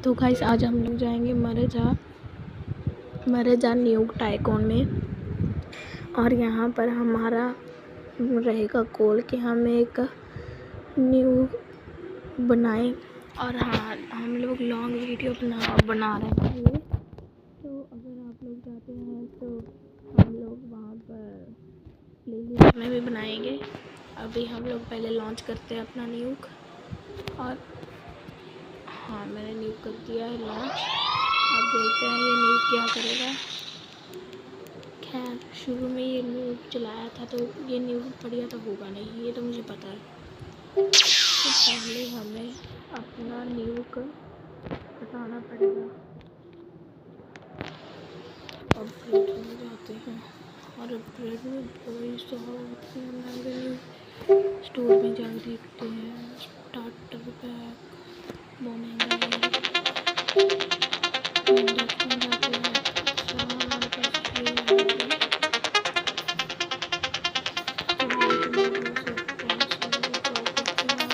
तो गाइस आज हम लोग जाएंगे मरेजा न्यू टाइकॉन में। और यहाँ पर हमारा रहेगा गोल कि हम एक न्यू बनाएं। और हाँ, हम लोग लॉन्ग वीडियो बना रहे हैं ये। तो अगर आप लोग जाते हैं तो हम लोग वहाँ पर प्लेलिस्ट में भी बनाएंगे। अभी हम लोग पहले लॉन्च करते हैं अपना न्यूक। और हाँ, मैंने न्यूक कर दिया है लॉन्च। अब देखते हैं ये न्यूक क्या करेगा। खैर, शुरू में ये न्यूक चलाया था तो ये न्यूक बढ़िया तो होगा नहीं, ये तो मुझे पता है। तो पहले हमें अपना न्यूक हटाना पड़ेगा। अपग्रेड में जाते हैं और अपग्रेड में कोई महंगे न्यूक स्टोर में जाकर देखते हैं। स्टार्टर पैक वो महंगा है। इंडेक्स में जाते हैं, सामान हमारे पास ये है। तो ये तुम्हारे पास सब 5 यूरो का करते हैं।